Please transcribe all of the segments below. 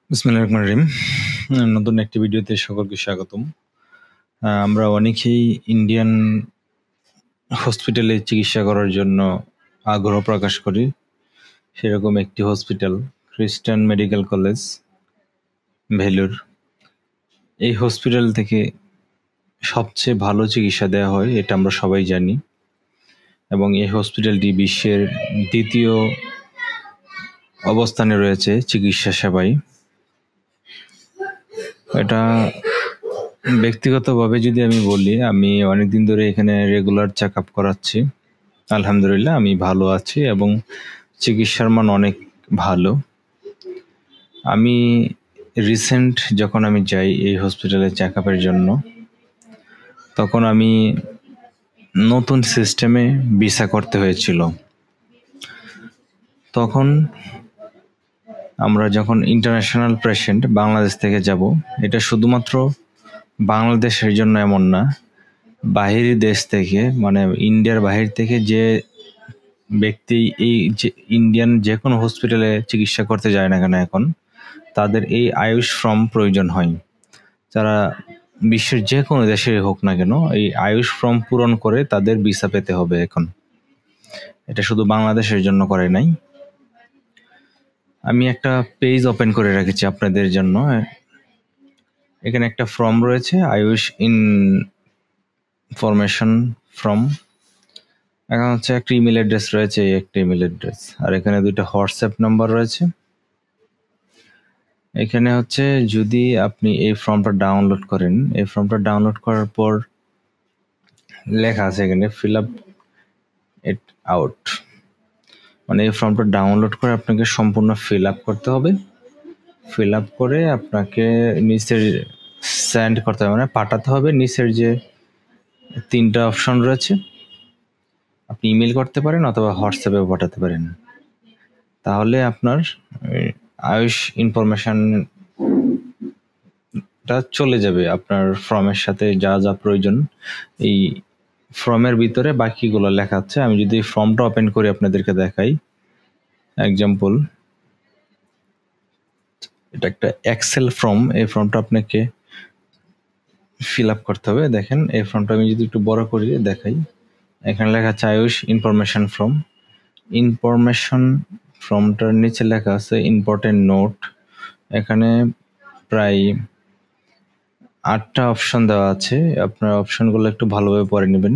বিসমিল্লাহির রহমানির রহিম। নতুন একটি ভিডিওতে সকলকে স্বাগতম। আমরা অনেকেই ইন্ডিয়ান হসপিটালে চিকিৎসা করার জন্য আগ্রহ প্রকাশ করি। সেরকম একটি হসপিটাল খ্রিস্টান মেডিকেল কলেজ, ভেলোর। এই হসপিটাল থেকে সবচেয়ে ভালো চিকিৎসা দেওয়া হয়, এটা আমরা সবাই জানি। এবং এই হসপিটালটি বিশ্বের দ্বিতীয় অবস্থানে রয়েছে চিকিৎসা সেবায়। এটা ব্যক্তিগতভাবে যদি আমি বলি, আমি অনেকদিন ধরে এখানে রেগুলার চেক আপ করাচ্ছি। আলহামদুলিল্লাহ আমি ভালো আছি এবং চিকিৎসার মান অনেক ভালো। আমি রিসেন্ট যখন আমি যাই এই হসপিটালে চেক আপের জন্য, তখন আমি নতুন সিস্টেমে ভিসা করতে হয়েছিল। তখন আমরা যখন ইন্টারন্যাশনাল পেশেন্ট বাংলাদেশ থেকে যাব, এটা শুধুমাত্র বাংলাদেশের জন্য এমন না, বাহিরি দেশ থেকে মানে ইন্ডিয়ার বাহির থেকে যে ব্যক্তি এই যে ইন্ডিয়ান যে কোনো হসপিটালে চিকিৎসা করতে যায় না কেন, এখন তাদের এই আয়ুষ ফর্ম প্রয়োজন হয়। যারা বিশ্বের যে কোনো দেশে হোক না কেন, এই আয়ুষ ফর্ম পূরণ করে তাদের ভিসা পেতে হবে এখন। এটা শুধু বাংলাদেশের জন্য করে নাই। আমি একটা পেজ ওপেন করে রেখেছি আপনাদের জন্য। এখানে একটা ফর্ম রয়েছে, আয়ুষ ইনফরমেশন ফর্ম। এখন হচ্ছে একটা ইমেল অ্যাড্রেস রয়েছে, একটা ইমেল অ্যাড্রেস, আর এখানে দুইটা হোয়াটসঅ্যাপ নাম্বার রয়েছে। এখানে হচ্ছে যদি আপনি এই ফর্মটা ডাউনলোড করেন, এই ফর্মটা ডাউনলোড করার পর লেখা আছে এখানে ফিল আপ ইট আউট, মানে এই ফর্মটা ডাউনলোড করে আপনাকে সম্পূর্ণ ফিল আপ করতে হবে। ফিল আপ করে আপনাকে নিচের সেন্ড করতে হবে, মানে পাঠাতে হবে। নিচের যে তিনটা অপশন রয়েছে, আপনি ইমেল করতে পারেন অথবা হোয়াটসঅ্যাপে পাঠাতে পারেন। তাহলে আপনার আয়ুষ ইনফরমেশনটা চলে যাবে আপনার ফর্মের সাথে যা যা প্রয়োজন। এই ফর্মের ভিতরে বাকিগুলো লেখা আছে। আমি যদি ফর্মটা ওপেন করে আপনাদেরকে দেখাই, এক্সাম্পল, এটা একটা এক্সেল ফর্ম। এই ফর্মটা আপনাকে ফিল আপ করতে হবে। দেখেন এই ফর্মটা আমি যদি একটু বড় করে দেখাই, এখানে লেখা আছে আয়ুষ ইনফরমেশন ফর্ম। ইনফরমেশন ফর্মটার নিচে লেখা আছে ইম্পর্টেন্ট নোট। এখানে প্রায় 8টা অপশন দেওয়া আছে। আপনার অপশনগুলো একটু ভালোভাবে পড়ে নেবেন।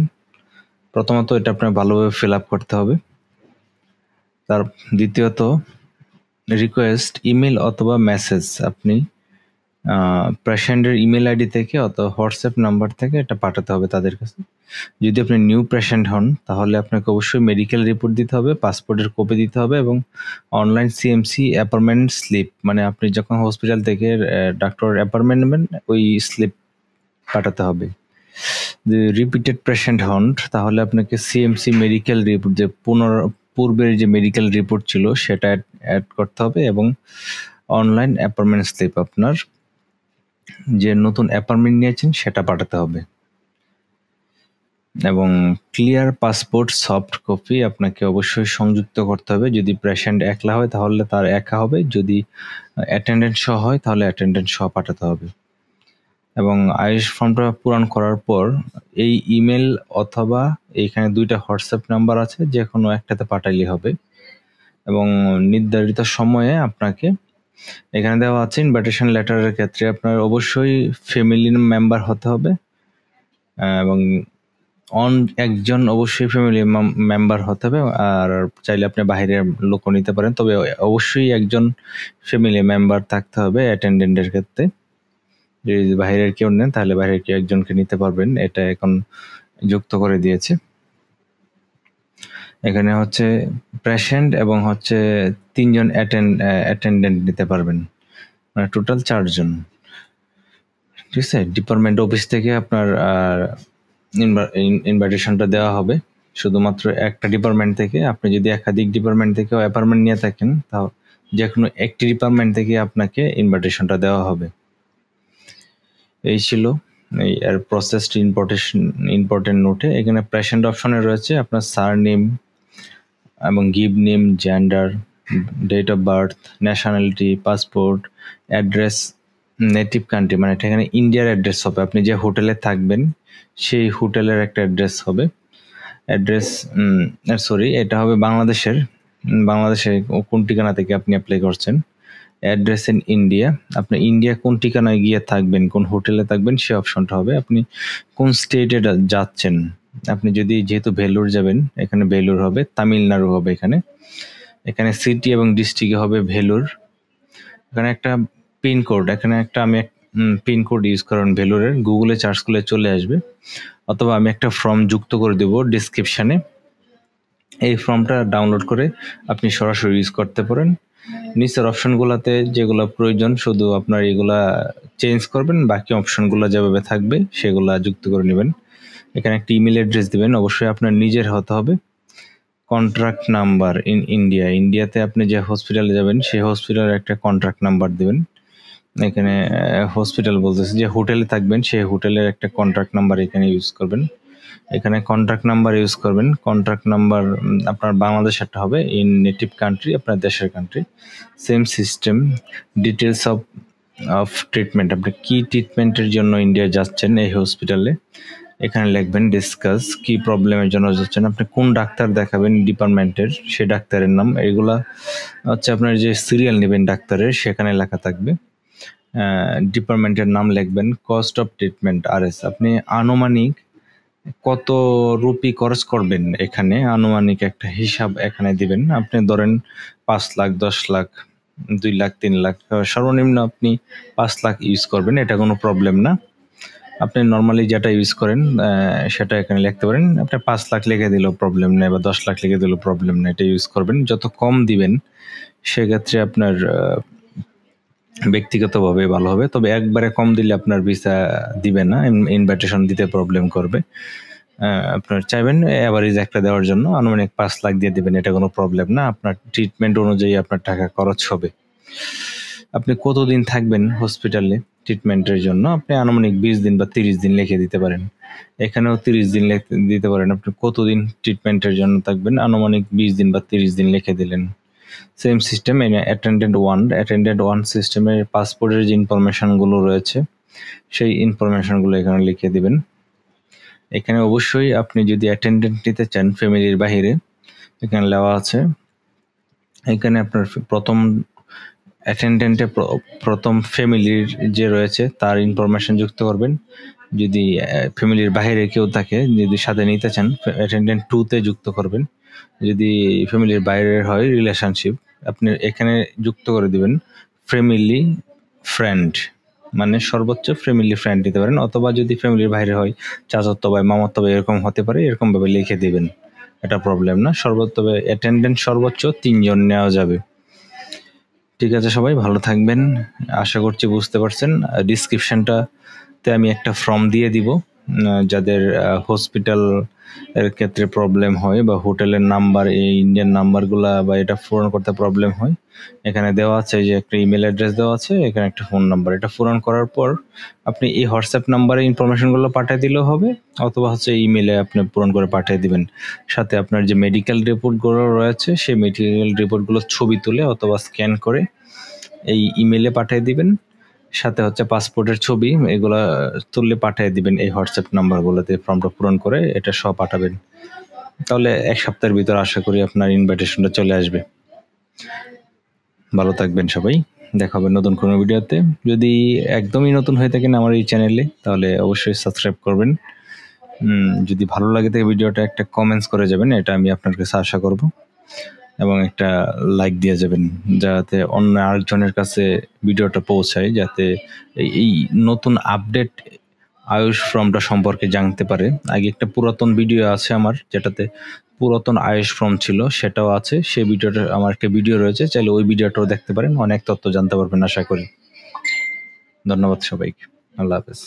প্রথমত এটা আপনার ভালোভাবে ফিল আপ করতে হবে। তার দ্বিতীয়ত রিকোয়েস্ট ইমেল অথবা মেসেজ, আপনি পেশেন্টের ইমেল আইডি থেকে অথবা হোয়াটসঅ্যাপ নাম্বার থেকে এটা পাঠাতে হবে তাদের কাছে। যদি আপনি নিউ পেশেন্ট হন তাহলে আপনাকে অবশ্যই মেডিকেল রিপোর্ট দিতে হবে, পাসপোর্টের কপি দিতে হবে এবং অনলাইন সিএমসি অ্যাপয়েন্টমেন্ট স্লিপ, মানে আপনি যখন হসপিটাল থেকে ডাক্তার অ্যাপয়েন্টমেন্ট নেবেন ওই স্লিপ পাঠাতে হবে। যদি রিপিটেড পেশেন্ট হন তাহলে আপনাকে সিএমসি মেডিকেল রিপোর্ট, যে পূর্বের যে মেডিকেল রিপোর্ট ছিল সেটা অ্যাড করতে হবে এবং অনলাইন অ্যাপয়েন্টমেন্ট স্লিপ, আপনার যে নতুন অ্যাপয়েন্টমেন্ট নিয়েছেন সেটা পাঠাতে হবে। এবং ক্লিয়ার পাসপোর্ট সফট কপি আপনাকে অবশ্যই সংযুক্ত করতে হবে। যদি পেশেন্ট একলা হয় তাহলে তার একা হবে, যদি অ্যাটেন্ডেন্ট সহ হয় তাহলে অ্যাটেন্ডেন্ট সহ পাঠাতে হবে। এবং আয়ুষ ফর্মটা পূরণ করার পর এই ইমেল অথবা এইখানে দুইটা হোয়াটসঅ্যাপ নাম্বার আছে, যে কোনো একটাতে পাঠাইলে হবে। এবং নির্ধারিত সময়ে আপনাকে এখানে দেওয়া আছে ইনভাইটেশন লেটারের ক্ষেত্রে আপনার অবশ্যই ফ্যামিলি মেম্বার হতে হবে এবং একজন অবশ্যই ফ্যামিলি মেম্বার হতে হবে। আর চাইলে আপনি বাইরের লোকও নিতে পারেন, তবে অবশ্যই একজন ফ্যামিলি মেম্বার থাকতে হবে অ্যাটেন্ডেন্টের ক্ষেত্রে। যদি বাইরের কেউ নেন তাহলে বাইরের কেউ একজনকে নিতে পারবেন, এটা এখন যুক্ত করে দিয়েছে। এখানে হচ্ছে পেশেন্ট এবং হচ্ছে 3জন অ্যাটেন্ডেন্ট নিতে পারবেন, মানে টোটাল 4 জন। ঠিক আছে, ডিপার্টমেন্ট অফিস থেকে আপনার ইনভাইটেশনটা দেওয়া হবে শুধুমাত্র একটা ডিপার্টমেন্ট থেকে। আপনি যদি একাধিক ডিপার্টমেন্ট থেকে অ্যাপয়েন্টমেন্ট নিয়ে থাকেন তাও যে কোনো একটি ডিপার্টমেন্ট থেকে আপনাকে ইনভাইটেশনটা দেওয়া হবে। এই ছিল এই এর প্রসেসড ইম্পর্টেন্ট নোটে। এখানে পেশেন্ট অপশনে রয়েছে আপনার সার নেম এবং given name, gender, date of birth, nationality, passport, address, native country, মানে এটা এখানে ইন্ডিয়ার অ্যাড্রেস হবে, আপনি যে হোটেলে থাকবেন সেই হোটেলের একটা অ্যাড্রেস হবে। অ্যাড্রেস সরি, এটা হবে বাংলাদেশের, বাংলাদেশে কোন ঠিকানা থেকে আপনি অ্যাপ্লাই করছেন। অ্যাড্রেস ইন ইন্ডিয়া, আপনি ইন্ডিয়া কোন ঠিকানায় গিয়ে থাকবেন, কোন হোটেলে থাকবেন সে অপশনটা হবে। আপনি কোন স্টেটে যাচ্ছেন, আপনি যদি যেহেতু ভেলোর যাবেন এখানে ভেলোর হবে, তামিলনাড়ু হবে এখানে। এখানে সিটি এবং ডিস্ট্রিক্টে হবে ভেলোর। এখানে একটা পিনকোড, এখানে একটা আমি পিনকোড ইউজ করেন ভেলোরের, গুগলে সার্চ করলে চলে আসবে, অথবা আমি একটা ফর্ম যুক্ত করে দেবো ডিসক্রিপশানে। এই ফর্মটা ডাউনলোড করে আপনি সরাসরি ইউজ করতে পারেন। নিচের অপশনগুলোতে যেগুলো প্রয়োজন শুধু আপনার এগুলা চেঞ্জ করবেন, বাকি অপশনগুলো যেভাবে থাকবে সেগুলা যুক্ত করে নেবেন। এখানে একটা ইমেল অ্যাড্রেস দিবেন, অবশ্যই আপনার নিজের হতে হবে। কন্ট্রাক্ট নাম্বার ইন ইন্ডিয়া, ইন্ডিয়াতে আপনি যে হসপিটালে যাবেন সেই হসপিটালের একটা কন্ট্রাক্ট নাম্বার দিবেন। এখানে হসপিটাল বলতেছে, যে হোটেলে থাকবেন সেই হোটেলের একটা কন্ট্রাক্ট নাম্বার এখানে ইউজ করবেন। এখানে কন্ট্রাক্ট নাম্বার ইউজ করবেন। কন্ট্রাক্ট নাম্বার আপনার বাংলাদেশেরটা হবে, ইন নেটিভ কান্ট্রি আপনার দেশের country. Same system. Details of treatment, আপনি কি ট্রিটমেন্টের জন্য ইন্ডিয়া যাচ্ছেন এই হসপিটালে, এখানে লিখবেন। ডিসকাস, কি প্রবলেমের জন্য যাচ্ছেন, আপনি কোন ডাক্তার দেখাবেন ডিপার্টমেন্টের সেই ডাক্তারের নাম, এগুলা হচ্ছে আপনার যে সিরিয়াল নেবেন ডাক্তারের সেখানে লেখা থাকবে। ডিপার্টমেন্টের নাম লিখবেন। কস্ট অফ ট্রিটমেন্ট RS, আপনি আনুমানিক কত রুপি খরচ করবেন, এখানে আনুমানিক একটা হিসাব এখানে দিবেন। আপনি ধরেন 5 লাখ, 10 লাখ, 2 লাখ, 3 লাখ, সর্বনিম্ন আপনি 5 লাখ ইউজ করবেন, এটা কোনো প্রবলেম না। আপনি নর্মালি যেটা ইউজ করেন সেটা এখানে লিখতে পারেন। আপনি 5 লাখ লিখে দিলেও প্রবলেম নেই, বা 10 লাখ লিখে দিলেও প্রবলেম নেই, এটা ইউজ করবেন। যত কম দিবেন সেক্ষেত্রে আপনার ব্যক্তিগতভাবে ভালো হবে, তবে একবারে কম দিলে আপনার ভিসা দিবে না, ইনভাইটেশন দিতে প্রবলেম করবে। আপনার চাইবেন অ্যাভারেজ একটা দেওয়ার জন্য আনুমানিক 5 লাখ দিয়ে দিবেন, এটা কোনো প্রবলেম না। আপনার ট্রিটমেন্ট অনুযায়ী আপনার টাকা খরচ হবে। আপনি কতদিন থাকবেন হসপিটালে ট্রিটমেন্টের জন্য, আপনি আনুমানিক 20 দিন বা 30 দিন লিখে দিতে পারেন। এখানেও 30 দিন দিতে পারেন। আপনি কতদিন ট্রিটমেন্টের জন্য থাকবেন, আনুমানিক 20 দিন বা 30 দিন লিখে দিলেন। সেম সিস্টেম, অ্যাটেন্ডেন্ট ওয়ান সিস্টেমের পাসপোর্টের যে ইনফরমেশনগুলো রয়েছে সেই ইনফরমেশনগুলো এখানে লিখে দিবেন। এখানে অবশ্যই আপনি যদি অ্যাটেন্ডেন্ট নিতে চান ফ্যামিলির বাহিরে, এখানে লেওয়া আছে। এখানে আপনার প্রথম অ্যাটেন্ডেন্টে প্রথম ফ্যামিলির যে রয়েছে তার ইনফরমেশন যুক্ত করবেন। যদি ফ্যামিলির বাইরে কেউ থাকে, যদি সাথে নিতে চান, অ্যাটেন্ডেন্ট 2-তে যুক্ত করবেন। যদি ফ্যামিলির বাইরের হয় রিলেশনশিপ, আপনি এখানে যুক্ত করে দিবেন ফ্যামিলি ফ্রেন্ড, মানে সর্বোচ্চ ফ্যামিলি ফ্রেন্ড দিতে পারেন, অথবা যদি ফ্যামিলির বাইরে হয় চাচাতো ভাই, মামাতো ভাই, এরকম হতে পারে, এরকমভাবে লিখে দিবেন, এটা প্রবলেম না। তবে অ্যাটেন্ডেন্ট সর্বোচ্চ 3 জন নেওয়া যাবে। ঠিক আছে, সবাই ভালো থাকবেন, আশা করছি বুঝতে পারছেন। ডিসক্রিপশনটাতে আমি একটা ফর্ম দিয়ে দিব, যাদের হসপিটাল এর ক্ষেত্রে প্রবলেম হয় বা হোটেলের নাম্বার, এই ইন্ডিয়ান নাম্বারগুলা বা এটা পূরণ করতে প্রবলেম হয়, এখানে দেওয়া আছে যে একটা ইমেল অ্যাড্রেস দেওয়া আছে, এখানে একটা ফোন নাম্বার, এটা পূরণ করার পর আপনি এই হোয়াটসঅ্যাপ নাম্বারে ইনফরমেশনগুলো পাঠিয়ে দিলেও হবে, অথবা হচ্ছে ইমেলে আপনি পূরণ করে পাঠিয়ে দিবেন। সাথে আপনার যে মেডিকেল রিপোর্টগুলো রয়েছে সেই মেডিকেল রিপোর্টগুলোর ছবি তুলে অথবা স্ক্যান করে এই ইমেলে পাঠিয়ে দিবেন। সাথে হচ্ছে পাসপোর্টের ছবি, এগুলা তুললে পাঠিয়ে দিবেন এই হোয়াটসঅ্যাপ নাম্বারগুলোতে, ফর্মটা পূরণ করে এটা সব পাঠাবেন। তাহলে 1 সপ্তাহের ভিতর আশা করি আপনার ইনভাইটেশনটা চলে আসবে। ভালো থাকবেন সবাই, দেখা হবে নতুন কোনো ভিডিওতে। যদি একদমই নতুন হয়ে থাকেন আমার এই চ্যানেলে, তাহলে অবশ্যই সাবস্ক্রাইব করবেন। যদি ভালো লাগে থাকে ভিডিওটা একটা কমেন্টস করে যাবেন, এটা আমি আপনার কাছে আশা করব, এবং একটা লাইক দিয়ে যাবেন, যাতে অন্য আরেকজনের কাছে ভিডিওটা পৌঁছায়, যাতে এই নতুন আপডেট আয়ুষ ফর্মটা সম্পর্কে জানতে পারে। আগে একটা পুরাতন ভিডিও আছে আমার, যেটাতে পুরাতন আয়ুষ ফর্ম ছিল, সেটাও আছে। সেই ভিডিওটা আমার একটা ভিডিও রয়েছে, চাইলে ওই ভিডিওটাও দেখতে পারেন, অনেক তথ্য জানতে পারবেন আশা করি। ধন্যবাদ সবাইকে, আল্লাহ হাফেজ।